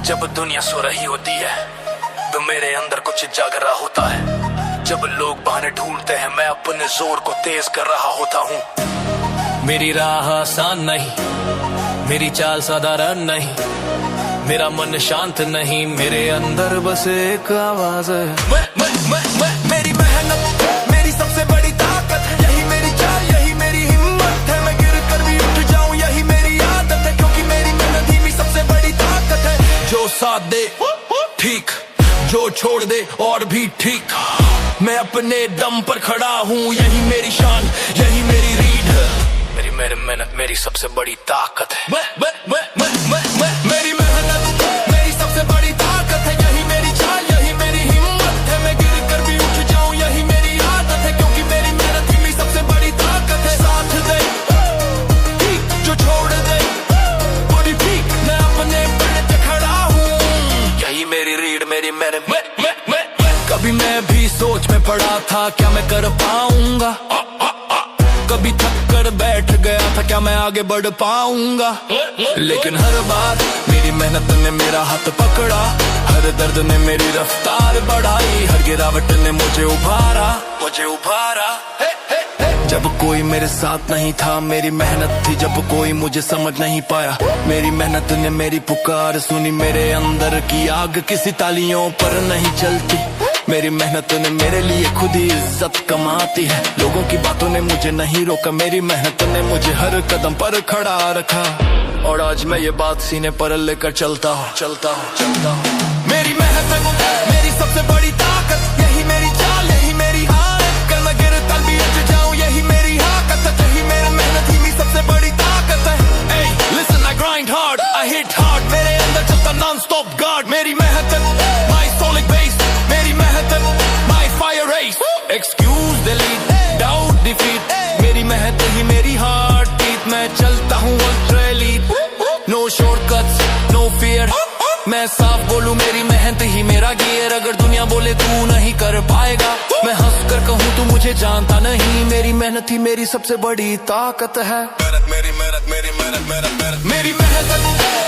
जब दुनिया सो रही होती है तो मेरे अंदर कुछ जाग रहा होता है। जब लोग बहाने ढूंढते हैं मैं अपने जोर को तेज कर रहा होता हूँ। मेरी राह आसान नहीं, मेरी चाल साधारण नहीं, मेरा मन शांत नहीं, मेरे अंदर बस एक आवाज है। मेरी मेहनत मेरी सबसे बड़ी ताकत, यही मेरी चाल यही मेरी हिम्मत है। मैं गिर कर भी उठ जाऊं यही मेरी आदत है, क्योंकि मेरी मेहनत ही मेरी सबसे बड़ी ताकत है। जो साथ दे ठीक, जो छोड़ दे और भी ठीक, मैं अपने दम पर खड़ा हूँ, यही मेरी शान यही मेरी रीढ़। मेरी मेहनत मेरी सबसे बड़ी ताकत है। मेरी मेहनत मेरी सबसे बड़ी ताकत है, यही मेरी चाल यही मेरी हिम्मत है। मैं गिर कर भी उठ जाऊं यही मेरी आदत है, क्योंकि मेरी मेहनत ही मेरी सबसे बड़ी ताकत है। साथ दे ठीक, जो छोड़ दे बड़ी ठीक, मैं अपने पैर पे खड़ा हूँ, यही मेरी रीढ़ मेरी मेहनत। कभी मैं भी सोच में पड़ा था क्या मैं कर पाऊंगा, कभी थक कर बैठ गया था क्या मैं आगे बढ़ पाऊंगा। लेकिन हर बार मेरी मेहनत ने मेरा हाथ पकड़ा, हर दर्द ने मेरी रफ्तार बढ़ाई, हर गिरावट ने मुझे उभारा। जब कोई मेरे साथ नहीं था मेरी मेहनत थी, जब कोई मुझे समझ नहीं पाया मेरी मेहनत ने मेरी पुकार सुनी। मेरे अंदर की आग किसी तालियों पर नहीं चलती, मेरी मेहनत ने मेरे लिए खुद ही इज्जत कमाती है। लोगों की बातों ने मुझे नहीं रोका, मेरी मेहनत ने मुझे हर कदम पर खड़ा रखा, और आज मैं ये बात सीने पर लेकर चलता हूँ। मेरी मेहनत मेरी सबसे बड़ी ताकत, यही मेरी चाल यही मेरी हालत, कल मैं गिर तल भी उठ जाऊं यही मेरी ताकत है, यही मेरी मेहनत ही मेरी सबसे बड़ी ताकत है। Hey, listen, I grind hard, I hit hard, मेरे अंदर चलता non-stop guard। मेरी मेहनत my solid base, मेरी मेहनत my fire race, excuse delete doubt defeat, मेरी मेहनत ही मेरी heart beat। मैं चलता हूँ ultra elite, no shortcuts no fear, मैं साफ बोलूं मेरी मेहनत ही मेरा गियर। अगर दुनिया बोले तू नहीं कर पाएगा, मैं हंस कर कहूँ तू मुझे जानता नहीं, मेरी मेहनत ही मेरी सबसे बड़ी ताकत है। मेरी मेहनत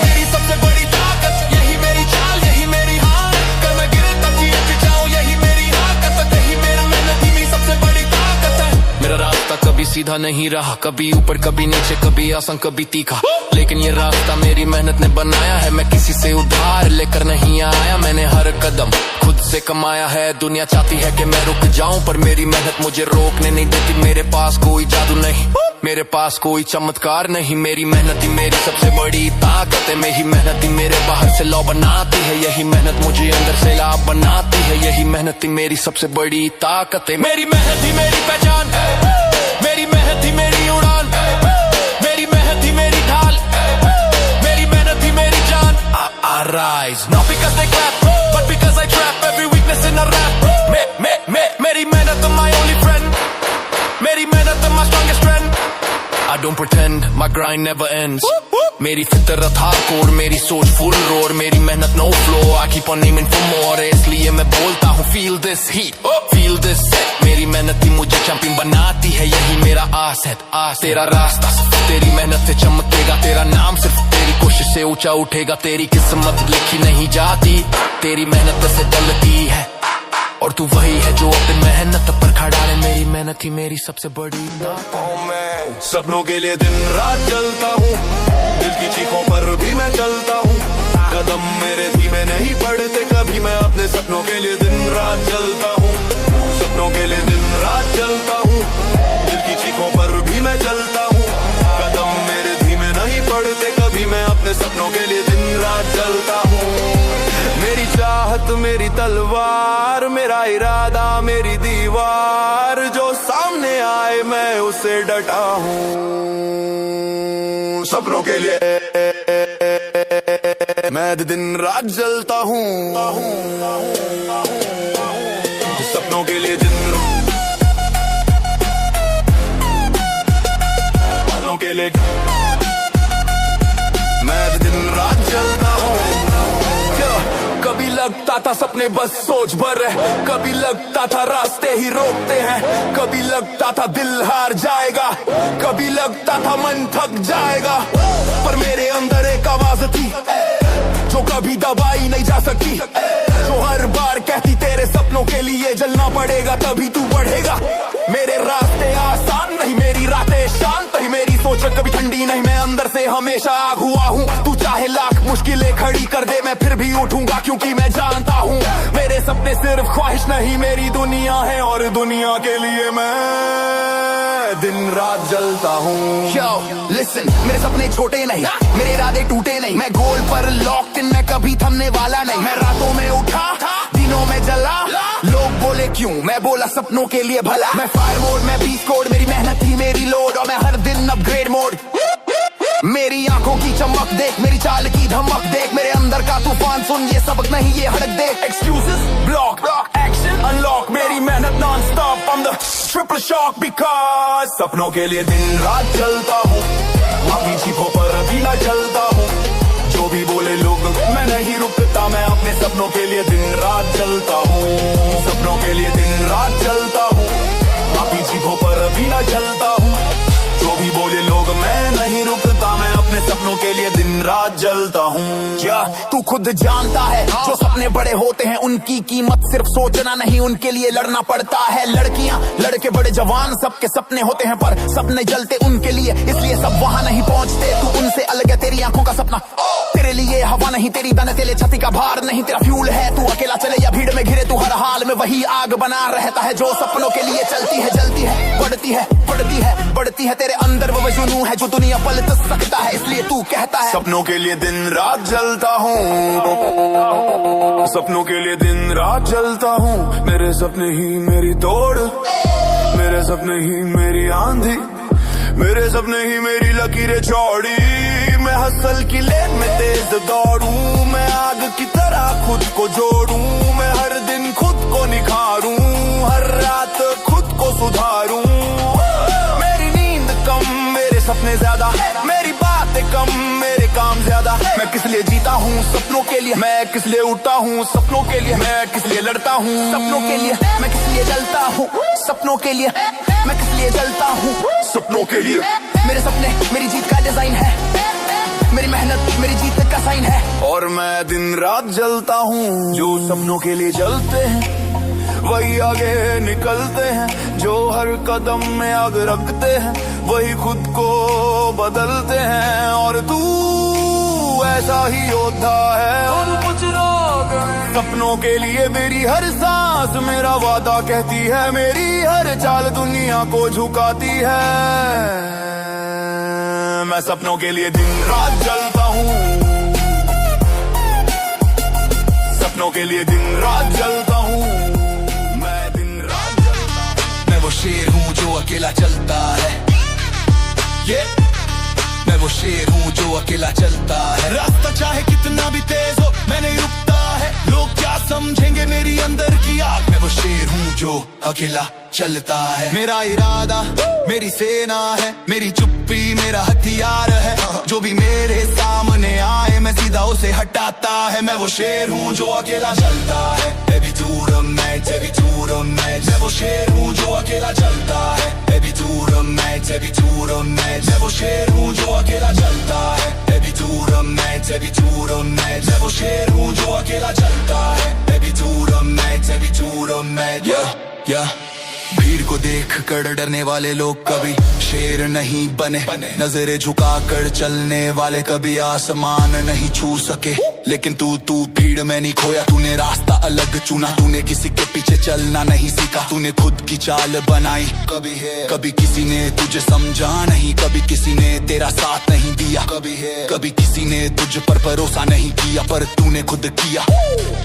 मेरी सबसे बड़ी ताकत, यही मेरी चाल यही मेरी हार, कर मैं गिरे तब भी उठ जाऊं यही मेरी ताकत, यही मेरी मेहनत ही मेरी सबसे बड़ी ताकत है। मेरा रास्ता कभी सीधा नहीं रहा, कभी ऊपर कभी नीचे, कभी आसान कभी तीखा, लेकिन ये रास्ता मेरी मेहनत ने बनाया है। मैं किसी से उधार लेकर नहीं आया, मैंने हर कदम खुद से कमाया है। दुनिया चाहती है कि मैं रुक जाऊं, पर मेरी मेहनत मुझे रोकने नहीं देती। मेरे पास कोई जादू नहीं, मेरे पास कोई चमत्कार नहीं, मेरी मेहनत ही मेरी सबसे बड़ी ताकत है। मेरी मेहनत ही मेरे बाहर से लौ बनाती है, यही मेहनत मुझे अंदर से लाभ बनाती है, यही मेहनत ही मेरी सबसे बड़ी ताकत है। मेरी मेहनत ही मेरी पहचान, मेरी मेहनत ही मेरी उड़ान, मेरी मेहनत ही मेरी ढाल, मेरी मेहनत ही मेरी जान। I rise not because they clap, but because I trap every weakness in a rap. मेरी मेहनत my only friend, मेरी मेहनत my strongest friend. I don't pretend, my grind never ends. मेरी फितरत हार्डकोर, मेरी सोच फुल रोर, मेरी मेहनत no flow, I keep on aiming for more, इसलिए मैं बोलता हूँ feel this heat, feel this set। मेरी मेहनत ही मुझे चैंपियन बनाती है, यही मेरा आसेट। तेरा रास्ता सिर्फ तेरी मेहनत से चमकेगा, तेरा नाम सिर्फ तेरी कोशिश से ऊंचा उठेगा, तेरी किस्मत लिखी नहीं जाती, तेरी मेहनत से चलती है, और तू वही है जो अपनी मेहनत पर खड़ा है। मेरी मेहनत ही मेरी सबसे बड़ी ताकत। मैं सपनों के लिए दिन रात चलता हूँ, दिल की चीखों पर भी मैं चलता हूँ, कदम मेरे धीमे नहीं बढ़ते कभी, मैं अपने सपनों के लिए दिन रात चलता हूँ, सपनों के लिए दिन रात चलता हूँ, दिल की चीखों पर भी मैं चलता हूँ, कदम मेरे धीमे नहीं पड़ते कभी, मैं अपने सपनों के लिए दिन रात चलता हूँ। मेरी चाहत मेरी तलवार, मेरा इरादा मेरी दीवार, जो सामने आए मैं उसे डटा हूँ, सपनों के लिए मैं दिन रात जलता हूँ, सपनों के लिए दिन के लिए मैं दिन रात जलता हूँ। कभी लगता था सपने बस सोच भर है, कभी लगता था रास्ते ही रोकते हैं, कभी लगता था दिल हार जाएगा, कभी लगता था मन थक जाएगा, पर मेरे अंदर एक आवाज थी जो कभी दबाई नहीं जा सकती, जो हर बार कहती तेरे सपनों के लिए जलना पड़ेगा तभी तू बढ़ेगा। मेरे रास्ते आसान नहीं, मेरी रातें शांत नहीं, मेरी सोच कभी ठंडी नहीं, मैं अंदर से हमेशा आग हुआ हूँ। तू चाहे लाख मुश्किलें खड़ी कर दे, मैं फिर भी उठूंगा क्योंकि मैं जानता हूँ मेरे सपने सिर्फ ख्वाहिश नहीं, मेरी दुनिया है और दुनिया के लिए मैं दिन रात जलता हूँ। Yo, listen, मेरे सपने छोटे नहीं, मेरे इरादे टूटे नहीं, मैं गोल पर लॉक्ड इन, मैं कभी थमने वाला नहीं। मैं रातों में उठा, दिनों में जला, लोग बोले क्यों, मैं बोला सपनों के लिए भला। मैं फायर मोड में बीस कोड, मेरी मेहनत ही मेरी लोड, और मैं हर दिन अपग्रेड मोड। मेरी आंखों की चमक देख, मेरी चाल की धमक देख, मेरे अंदर का तूफान सुन, ये सबक नहीं ये हड़क देख। Excuses, block, action, unlock, मेरी मेहनत non stop, I'm the triple shock because सपनों के लिए दिन रात चलता हूँ, अभी चीखों पर अभी ना चलता हूँ, जो भी बोले लोग मैं नहीं रुकता, मैं अपने सपनों के लिए दिन रात चलता हूँ, सपनों के लिए दिन रात चलता हूँ, अभी चीखों पर अभी ना चलता हूँ, जो भी बोले लोग मैं नहीं रुकता, मैं अपने सपनों के लिए दिन रात जलता हूँ। क्या तू खुद जानता है जो सपने बड़े होते हैं उनकी कीमत सिर्फ सोचना नहीं, उनके लिए लड़ना पड़ता है। लड़कियां लड़के बड़े जवान सबके सपने होते हैं, पर सपने जलते उनके लिए, इसलिए सब वहाँ नहीं पहुँचते। तू उनसे अलग है, तेरी आंखों का सपना तेरे लिए हवा नहीं, तेरी दाने तेरे छाती का भार नहीं, तेरा फ्यूल है। तू अकेला चले या भीड़ में घिरे, तू हर हाल में वही आग बना रहता है जो सपनों के लिए चलती है, जलती है, बढ़ती है, बढ़ती है, बढ़ती है। तेरे अंदर वो जुनून है जो दुनिया पलट सकता है, इसलिए तू कहता है सपनों के लिए दिन रात जलता हूँ, सपनों के लिए दिन रात जलता हूँ। मेरे सपने ही मेरी दौड़, मेरे सपने ही मेरी आंधी, मेरे सपने ही मेरी लकीरें चौड़ी। मैं हसल की लेन में तेज दौड़ूं, मैं आग की तरह खुद को जोड़ूं, मैं हर दिन खुद को निखारूं, हर रात खुद को सुधारूं। मेरी नींद कम, मेरे सपने ज्यादा, मेरी बातें कम, मेरे काम ज्यादा। मैं किस लिए जीता हूँ सपनों के लिए, मैं किस लिए उठता हूँ सपनों के लिए, मैं किस लिए लड़ता हूँ सपनों के लिए, मैं किस लिए जलता हूँ सपनों के लिए, मैं किस लिए जलता हूँ सपनों के लिए। मेरे सपने मेरी जीत का डिजाइन है, मेरी मेहनत मेरी जीत का साइन है, और मैं दिन रात जलता हूँ। जो सपनों के लिए जलते हैं वही आगे निकलते हैं, जो हर कदम में आग रखते हैं वही खुद को बदलते हैं, और तू ऐसा ही योद्धा है। और कुछ लोग सपनों के लिए मेरी हर सांस मेरा वादा कहती है, मेरी हर चाल दुनिया को झुकाती है। मैं सपनों के लिए दिन रात जलता हूँ, सपनों के लिए दिन रात जलता हूँ, मैं दिन रात जलता हूँ। मैं वो शेर हूँ जो अकेला चलता है, मैं वो शेर हूँ जो अकेला चलता है। रास्ता चाहे कितना भी तेज हो मैं नहीं रुकता है, लोग क्या समझेंगे मेरी अंदर की आग। मैं वो शेर हूँ जो अकेला चलता है। मेरा इरादा मेरी सेना है, मेरी चुप्पी मेरा हथियार है, जो भी मेरे सामने आए मैं सीधा उसे हटाता है। मैं वो शेर हूँ जो अकेला चलता है, baby do the match, baby do the match। मैं वो शेर हूँ जो अकेला चलता है, baby do the match, baby do the match। मैं वो शेर हूँ जो अकेला चलता है, baby do the match, baby do the match। मैं वो शेर हूँ जो अकेला चलता है, baby do the match, baby do the match। yeah। भीड़ को देख कर डरने वाले लोग कभी शेर नहीं बने, नजरें झुकाकर चलने वाले कभी आसमान नहीं छू सके। लेकिन तू भीड़ में नहीं खोया, तूने रास्ता अलग चुना, तूने किसी के पीछे चलना नहीं सीखा, तूने खुद की चाल बनाई। कभी किसी ने तुझे समझा नहीं, कभी किसी ने तेरा साथ नहीं दिया, कभी किसी ने तुझ पर भरोसा नहीं किया, पर तूने खुद किया।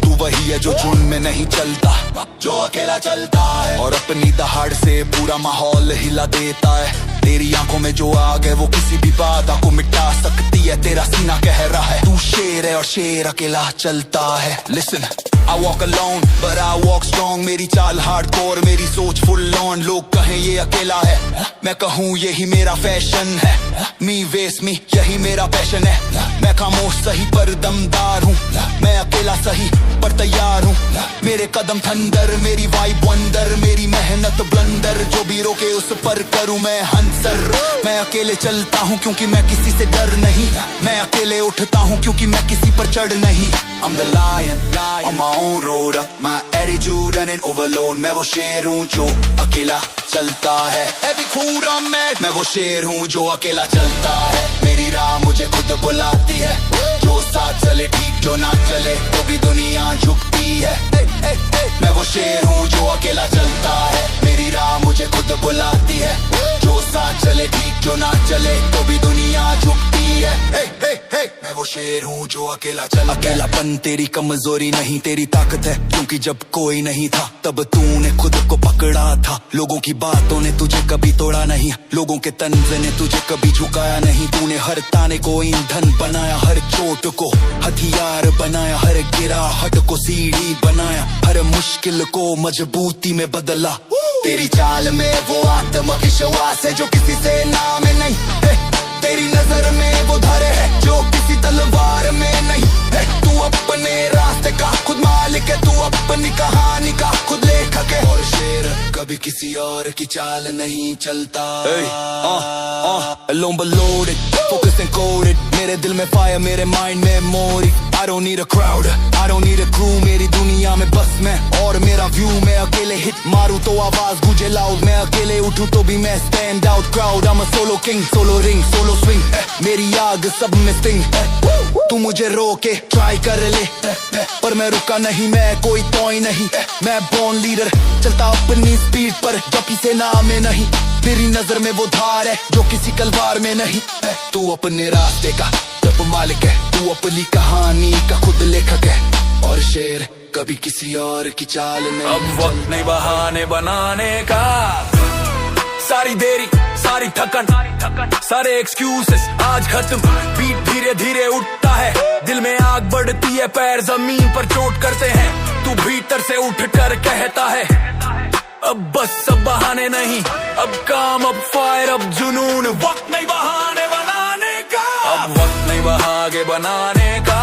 तू वही है जो झुंड में नहीं चलता, जो अकेला चलता है, और अपनी दहाड़ से पूरा माहौल हिला देता है। तेरी आंखों में जो आग है वो किसी भी बाधा को मिटा सकती है, तेरा सीना कह रहा है तू शेर है और शेर अकेला चलता है। Listen, I walk alone but I walk strong, मेरी चाल हार्डकोर, मेरी सोच फुल ऑन। लोग कहें ये अकेला है, मैं कहूँ यही मेरा फैशन है, मी वेस मी यही मेरा पैशन है। मैं खामोश सही पर दमदार हूँ, मैं अकेला अकेला सही पर तैयार हूँ। मेरे कदम थंडर, मेरी वाइब वंडर, मेरी मेहनत ब्लंडर, जो भी रोके उस पर करूँ मैं हंसर। मैं अकेले चलता हूँ क्योंकि मैं किसी से डर नहीं, मैं अकेले उठता हूँ क्योंकि मैं किसी पर चढ़ नहीं। I'm the lion on my own road, my attitude running overload। मैं वो शेर हूँ जो अकेला चलता है, heavy cool on मैं वो शेर हूँ जो अकेला चलता है। मेरी राह मुझे खुद बुलाती है, जो साथ चले ठीक, जो ना चले तो भी दुनिया झुकती है। मैं वो शेर हूँ जो अकेला चलता है, मेरी राह मुझे खुद बुलाती है, जो साथ चले ठीक, जो ना चले तो भी दुनिया झुकती है। मैं वो शेर हूँ जो अकेला चलता है। अकेलापन तेरी कमजोरी नहीं, तेरी ताकत है, क्योंकि जब कोई नहीं था तब तूने खुद को पकड़ा था। लोगों की बातों ने तुझे कभी तोड़ा नहीं, लोगों के तंज ने तुझे कभी झुकाया नहीं। तूने हर ताने को ईंधन बनाया, हर चोट को हथियार बनाया, हर गिराहट को सीढ़ी बनाया, हर मुश्किल को मजबूती में बदला। तेरी चाल में वो आत्मविश्वास है जो किसी से नाम नहीं है, तेरी नजर में वो धैर्य है जो किसी तलवार में नहीं है। तू अपने रास्ते का खुद मालिक है, तू अपनी कहानी का खुद लेखक है, और शेर कभी किसी और की चाल नहीं चलता। Alone but loaded, focused and coded, मेरे दिल में फायर, मेरे माइंड में मोरी। I don't need a crowd, I don't need a crew, मेरी दुनिया में बस मैं और मेरा व्यू। मैं अकेले हिट मारूं तो आवाज गूंजे लाउड, मैं अकेले उठूं तो भी मैं stand out crowd. I'm a solo king, solo ring, solo swing, मेरी आग सब में स्टिंग। तू मुझे रोके ट्राई कर ले, पर मैं रुका नहीं, मैं कोई टॉय नहीं। मैं बॉर्न लीडर, चलता अपनी स्पीड पर जो किसी नाम में नहीं। तेरी नजर में वो धार है जो किसी कलवार में नहीं। तू अपने रास्ते का तब मालिक है, तू अपनी कहानी का खुद लेखक है, और शेर कभी किसी और की चाल नहीं। अब वक्त नहीं बहाने बनाने का, सारी देरी सारी थकन सारे एक्सक्यूजेस आज खत्म। बीट धीरे धीरे उठता है, दिल में आग बढ़ती है, पैर जमीन पर चोट करते हैं। तू भीतर से उठकर कहता है अब बस, सब बहाने नहीं, अब काम, अब फायर, अब जुनून। वक्त नहीं बहाने बनाने का, अब वक्त नहीं बहागे बनाने का,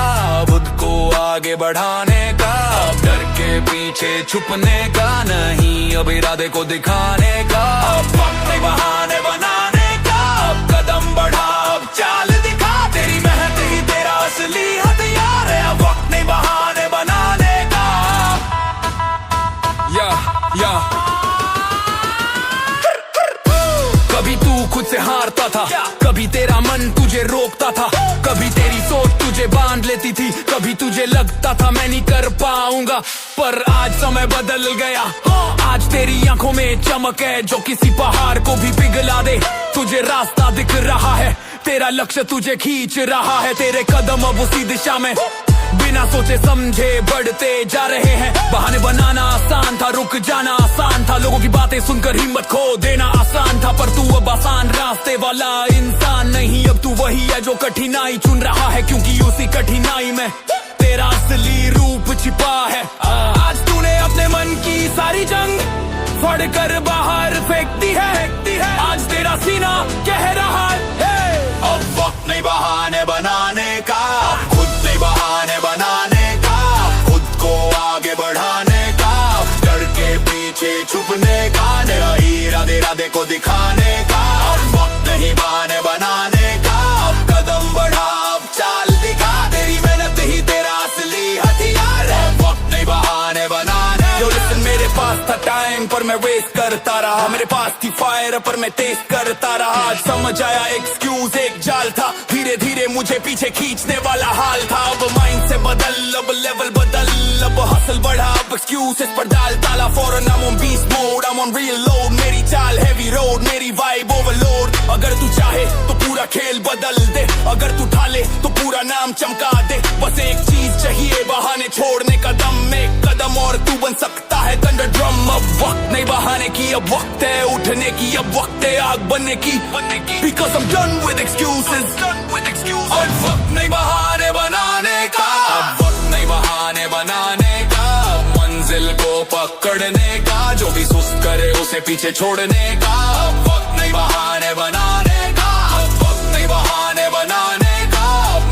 खुद को आगे बढ़ाने का। अब डर के पीछे छुपने का नहीं, अब इरादे को दिखाने का। अब वक्त नहीं बहाने बनाने का, अब कदम बढ़ा, अब चाल दिखा, तेरी मेहनत ही तेरा असली हथियार है। अब वक्त नहीं बहाने बनाने का। या कभी तू खुद से हारता था, कभी तेरा मन तुझे रोकता था, कभी तेरी सोच तुझे बांध लेती थी, कभी तुझे लगता था मैं नहीं कर पाऊंगा। पर आज समय बदल गया, आज तेरी आंखों में चमक है जो किसी पहाड़ को भी पिघला दे। तुझे रास्ता दिख रहा है, तेरा लक्ष्य तुझे खींच रहा है, तेरे कदम अब उसी दिशा में बिना सोचे समझे बढ़ते जा रहे हैं। बहाने बनाना आसान था, रुक जाना आसान था, लोगों की बातें सुनकर हिम्मत खो देना आसान था। पर तू अब आसान रास्ते वाला इंसान नहीं, अब तू वही है जो कठिनाई चुन रहा है, क्योंकि उसी कठिनाई में तेरा असली रूप छिपा है। आज तूने अपने मन की सारी जंग फड़ कर बाहर फेंक दी है, आज तेरा सीना कह रहा है अब वक्त नहीं बहाने बनाने का, खुद नहीं बहाने बनाने का, खुद को आगे बढ़ाने का, डर के पीछे छुपने का, इरादे को दिखाने का। अब वक्त नहीं बहाने बनाने का, अब कदम बढ़ा, अब चाल दिखा, तेरी मेहनत ही तेरा असली हथियार है। वक्त नहीं बहाने बनाने। मेरे पास था टाइम पर मैं वेस्ट करता रहा, मेरे पास थी फायर पर मैं टेस्ट करता रहा। आज समझ आया एक्सक्यूज एक जाल था, धीरे धीरे मुझे पीछे खींचने वाला हाल था। अब माइंड से बदल, अब लेवल बदल, अब हसल बढ़ा, अब एक्सक्यूजेस पर डाल ताला। फौरन I'm on beast mode, I'm on real load, मेरी चाल heavy road, मेरी vibe overload। अगर तू चाहे तो पूरा खेल बदल दे, अगर तू ठाले तो पूरा नाम चमका दे। बस एक चीज चाहिए, बहाने छोड़ने का दम, एक कदम और तू बन सकता है थंडर ड्रम। अब वक्त नहीं बहाने की, अब वक्त है उठने की, अब वक्त है आग बनने की, because I'm done with excuses। अब वक्त नहीं बहाने बनाने का, अब वक्त नहीं बहाने बनाने का, मंजिल को पकड़ने का, जो भी सुस्त करे उसे पीछे छोड़ने का। अब वक्त नहीं बहाने बनाने का, अब वक्त नहीं बहाने बनाने का,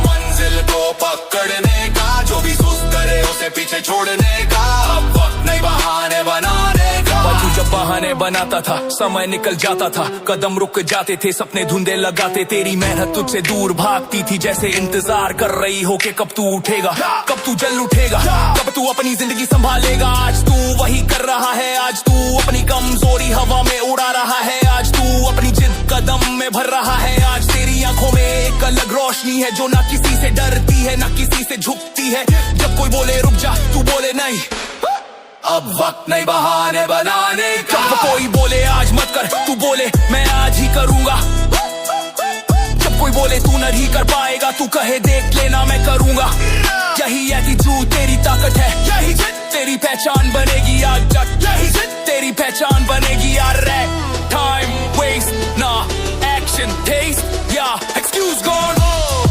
मंजिल को पकड़ने का, जो भी सुस्त करे मुझे पीछे छोड़ने का, अब वक्त नहीं बहाने बनाने का। तू जब बहाने बनाता था समय निकल जाता था, कदम रुक जाते थे सपने धुंधे लगाते, तेरी मेहनत तुझसे दूर भागती थी जैसे इंतजार कर रही हो कि कब तू उठेगा, कब तू जल उठेगा, कब तू अपनी जिंदगी संभालेगा। आज तू वही कर रहा है, आज तू अपनी कमजोरी हवा में उड़ा रहा है, आज तू अपनी जिद कदम में भर रहा है। आज तेरी आंखों में एक अलग रोशनी है जो ना किसी से डरती है ना किसी से झुकती है। जब कोई बोले रुक जा तू बोले नहीं, अब वक्त नहीं बहाने बनाने का। जब कोई बोले आज मत कर तू बोले मैं आज ही करूंगा। जब कोई बोले तू नहीं कर पाएगा तू कहे देख लेना मैं करूंगा। यही एटीट्यूड तेरी ताकत है, यही तेरी पहचान बनेगी। आज यही तेरी पहचान बनेगी यार। टाइम वेस्ट ना एक्शन टेस्ट या एक्सक्यूज गॉन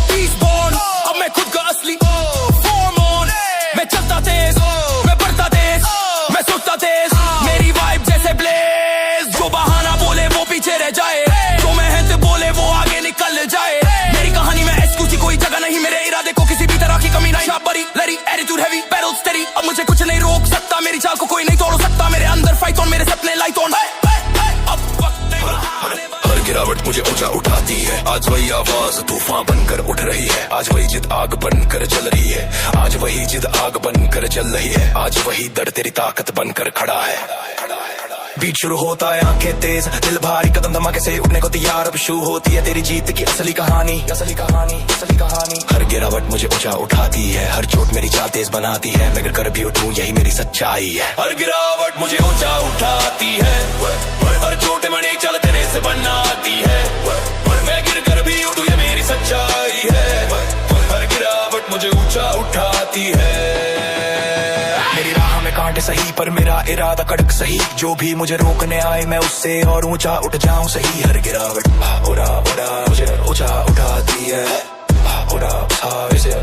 पीस बॉर्न। अब मैं खुद का असली फॉर्म ऑन। मैं चलता तेज मैं बढ़ता तेज मैं सोचता तेज, मेरी वाइब जैसे ब्लेज। जो बहाना बोले वो पीछे रह जाए, जो मेहनत बोले वो आगे निकल जाए। मेरी कहानी में एक्सक्यूज की कोई जगह नहीं, मेरे इरादे को किसी भी तरह की कमी नहीं। शाप बड़ी लड़ी एटीट्यूड हैवी बैटल स्टेडी, अब मुझे कुछ नहीं रोक सकता, मेरी चाल को कोई नहीं तोड़ सकता। मेरे अंदर फाइट ऑन, मेरे सपने लाइट ऑन। अब वक्त नहीं हर गिरावट मुझे ऊंचा उठाती है, आज वही आवाज तूफान बनकर उठ रही है। आज वही जिद आग बनकर जल रही है, आज वही जिद आग बनकर जल रही है। आज वही दर्द तेरी ताकत बनकर खड़ा है। बीट शुरू होता है आंखें तेज दिल भारी, कदम धमाके से उठने को तैयार। अब शुरू होती है तेरी जीत की असली कहानी, असली कहानी, असली कहानी। हर गिरावट मुझे ऊंचा उठाती है, हर चोट मेरी चाल तेज बनाती है। मैं कर भी उठूं यही मेरी सच्चाई है। हर गिरावट मुझे ऊंचा उठाती है, हर चोट मेरी चाल तेरे से बनाती है। मैं गिर कर भी उठूं ये मेरी सच्चाई है। हर गिरावट मुझे ऊंचा उठाती है। मेरी राह में कांटे सही पर मेरा इरादा कड़क सही, जो भी मुझे रोकने आए मैं उससे और ऊंचा उठ जाऊं सही। हर गिरावट उड़ा उड़ा मुझे ऊंचा उठाती है,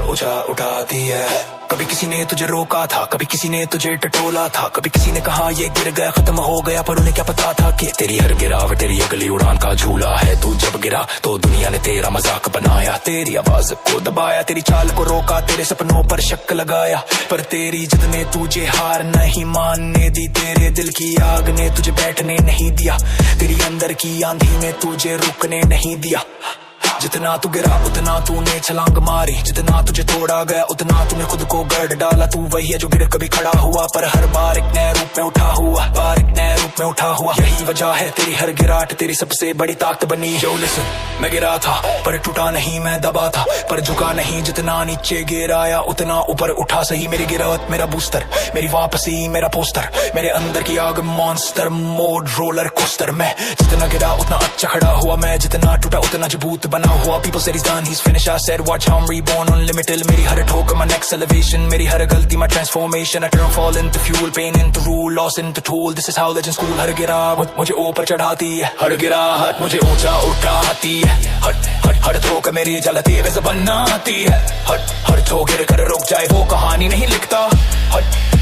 ऊंचा उठाती है। कभी किसी ने तुझे रोका था, कभी किसी ने तुझे टटोला था, कभी किसी ने कहा ये गिर गया खत्म हो गया, पर उन्हें क्या पता था कि तेरी हर गिरावट तेरी अगली उड़ान का झूला है। तू जब गिरा तो दुनिया ने तेरा मजाक बनाया, तेरी आवाज को दबाया, तेरी चाल को रोका, तेरे सपनों पर शक लगाया। पर तेरी जिद ने तुझे हार नहीं मानने दी, तेरे दिल की आग ने तुझे बैठने नहीं दिया, तेरी अंदर की आंधी ने तुझे रुकने नहीं दिया। जितना तू गिरा उतना तूने छलांग मारी, जितना तुझे तोड़ा गया उतना तूने खुद को गड़ डाला। तू वही है जो गिर कभी खड़ा हुआ, पर हर बार एक नए रूप में उठा हुआ, बार एक नए रूप में उठा हुआ। यही वजह है तेरी हर गिराट तेरी सबसे बड़ी ताकत बनी। जो लिसन मैं गिरा था पर टूटा नहीं, मैं दबा था पर झुका नहीं। जितना नीचे गिराया उतना ऊपर उठा सही। मेरी गिरावट मेरा बूस्टर, मेरी वापसी मेरा पोस्टर, मेरे अंदर की आग मॉन्स्टर मोड रोलर कोस्टर। मैं जितना गिरा उतना अच्छा खड़ा हुआ, मैं जितना टूटा उतना मजबूत बना हुआ। People said he's done, he's finished. I said watch how I'm reborn, unlimited. मेरी हर ठोक my next elevation, मेरी हर गलती my transformation. I turn fall into fuel, pain into rule, loss into tool. This is how legends school. हर गिरावट मुझे ऊपर चढ़ाती है, हर गिरावट मुझे ऊंचा उठाती है। हर ठोक मेरी जल तेज बनाती है, हर ठोक गिर कर रुक जाए वो कहानी नहीं लिखता।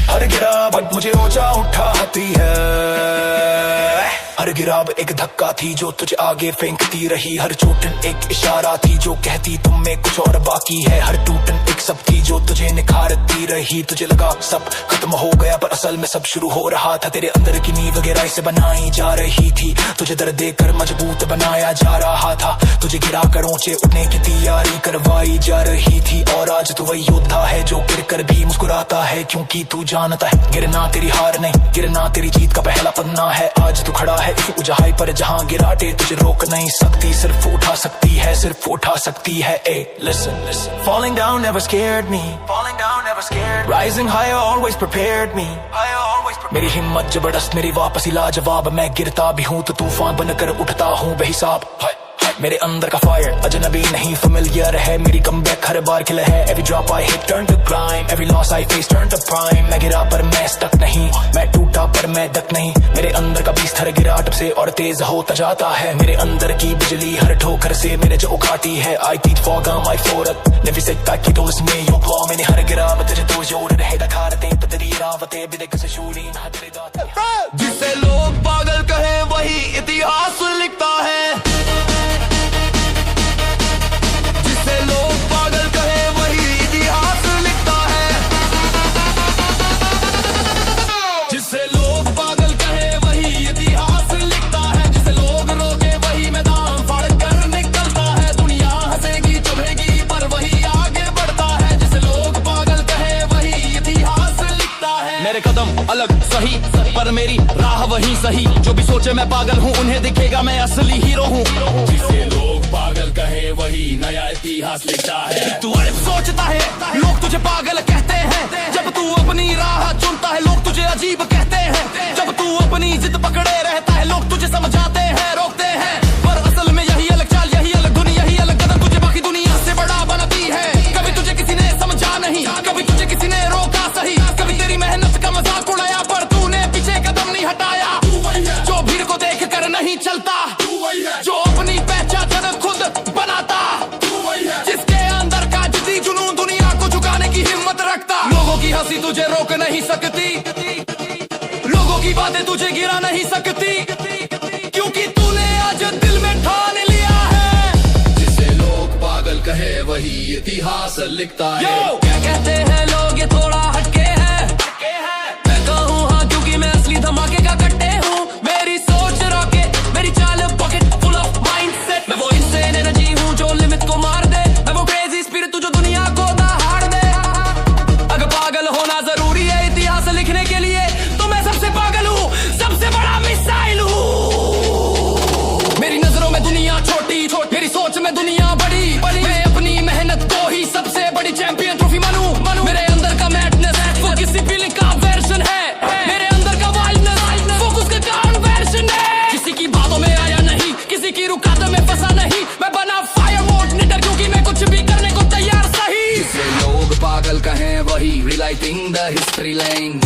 हर गिरावट मुझे ऊंचा उठाती है। हर गिराव एक धक्का थी जो तुझे आगे फेंकती रही, हर चोटन एक इशारा थी जो कहती तुम में कुछ और बाकी है। हर टूटन एक सब थी जो तुझे निखारती रही। तुझे लगा सब खत्म हो गया पर असल में सब शुरू हो रहा था। तेरे अंदर की नींव गहराई से बनाई जा रही थी, तुझे दर्द देकर मजबूत बनाया जा रहा था। तुझे गिरा कर ऊंचे उठने की तैयारी करवाई जा रही थी। और आज तू वही योद्धा है जो गिर कर भी मुस्कुराता है, क्योंकि तू जानता है गिरना तेरी हार नहीं, गिरना तेरी जीत का पहला पन्ना है। आज तू खड़ा है इस ऊंचाई पर जहां गिराटे तुझे रोक नहीं सकती, सिर्फ उठा सकती है, सिर्फ उठा सकती है। Listen, listen. Falling down never scared me. Falling down never scared me. Rising higher always prepared me. Higher always prepared. मेरी हिम्मत जबरदस्त, मेरी वापसी लाजवाब। मैं गिरता भी हूँ तो तूफान बनकर उठता हूँ बेहिसाब। मेरे अंदर का फायर अजनबी नहीं familiar है, मेरी कमबैक हर बार खिला है। Every drop I hit turn to climb, every loss I face turn to prime. मैं गिरा पर मैं stuck नहीं, मैं टूटा पर मैं दक नहीं। मेरे अंदर का बीस्ट हर गिरावट से और तेज होता जाता है। मेरे अंदर की बिजली हर ठोकर से मेरे जो उखाती है। I teach for God my forth, never sit back you don't listen me your claw। मैंने हर गिरावट तुझे तो जोड़ रहे दिखाते तो तेरी रावतें भी देख से शूरी ना तेरे दांत। जिसे लोग पागल कहे वही इतिहास लिखता है, लोग पागल कहे वही इतिहास लिखता है। मेरे कदम अलग सही, पर मेरी राह वही सही। जो भी सोचे मैं पागल हूँ, उन्हें दिखेगा मैं असली हीरो हूँ। जिसे लोग पागल कहे वही नया इतिहास लिखता है। तू अड़ब सोचता है, लोग तुझे पागल कहते हैं। जब तू अपनी राह चुनता है, लोग तुझे अजीब कहते हैं। जब तू अपनी जिद पकड़े रहता है, लोग तुझे समझाते हैं, रोकते हैं। पर असल में यही अलग चाल, यही अलग धुन, यही अलग कदम तुझे बाकी दुनिया से बड़ा बनाती है। कभी तुझे किसी ने समझा नहीं, कभी तुझे किसी ने रोका सही। कभी तेरी मेहनत का मजाक उड़ाया, पर तूने पीछे कदम नहीं हटाया। जो भीड़ को देख कर नहीं चलता, जो अपनी पहचान खुद बनाता, जिसके अंदर का जिद्दी जुनून दुनिया को झुकाने की हिम्मत रखता। लोगों की हंसी तुझे रोक नहीं सकती, लोगों की बातें तुझे गिरा नहीं सकती, क्योंकि तूने आज दिल में ठान लिया है। जिसे लोग पागल कहे वही इतिहास लिखता है। क्या कहते हैं लोग, ये थोड़ा हटके है। मैं कहूँ हाँ, क्योंकि मैं असली धमाके का कट्टे हूँ। मेरी सोच रॉकेट, मेरी चाल पॉकेट फुल ऑफ माइंडसेट। मैं वो इंसेन एनर्जी हूँ जो लिमिट को मार दे। मैं वो क्रेजी स्पिरिट जो दुनिया को दहाड़ दे। अगर पागल होना जरूरी है इतिहास लिखने के लिए, तो मैं सबसे पागल हूँ, सबसे बड़ा मिसाइल हूँ। मेरी नजरों में दुनिया छोटी, मेरी सोच में दुनिया बड़ी। मैं अपनी मेहनत को ही सबसे बड़ी चैंपियन ट्रॉफी मानूं। मेरे अंदर का मैडनेस वो किसी फीलिंग का वर्जन है। मेरे अंदर का वाइल्डनेस वो उसका कन्वर्जन है। किसी की बातों में आया नहीं, किसी की रुकावट में फंसा नहीं। मैं बना फायर मोड निडर, क्योंकि मैं कुछ भी करने को तैयार सही। जिसे लोग पागल कहे वही रिलाइटिंग द हिस्ट्री लाइन।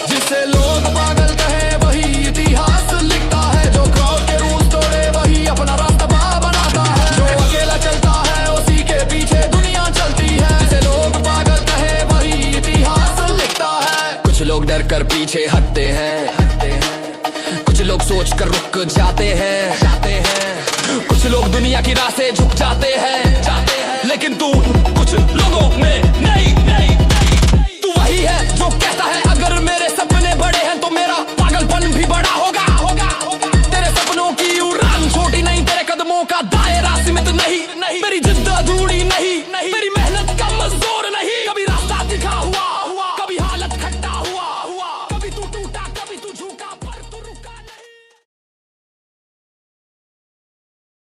जिसे लोग पागल कहे वही इतिहास लिखता है। जो क्राउड के रूल्स तोड़े वही अपना रास्ता बनाता है। जो अकेला चलता है उसी के पीछे दुनिया चलती है। जिसे लोग पागल कहे वही इतिहास लिखता है। कुछ लोग डर कर पीछे हटते हैं, कुछ लोग सोच कर रुक जाते हैं, कुछ लोग दुनिया की राह से झुक जाते हैं। लेकिन तू कुछ लोगों में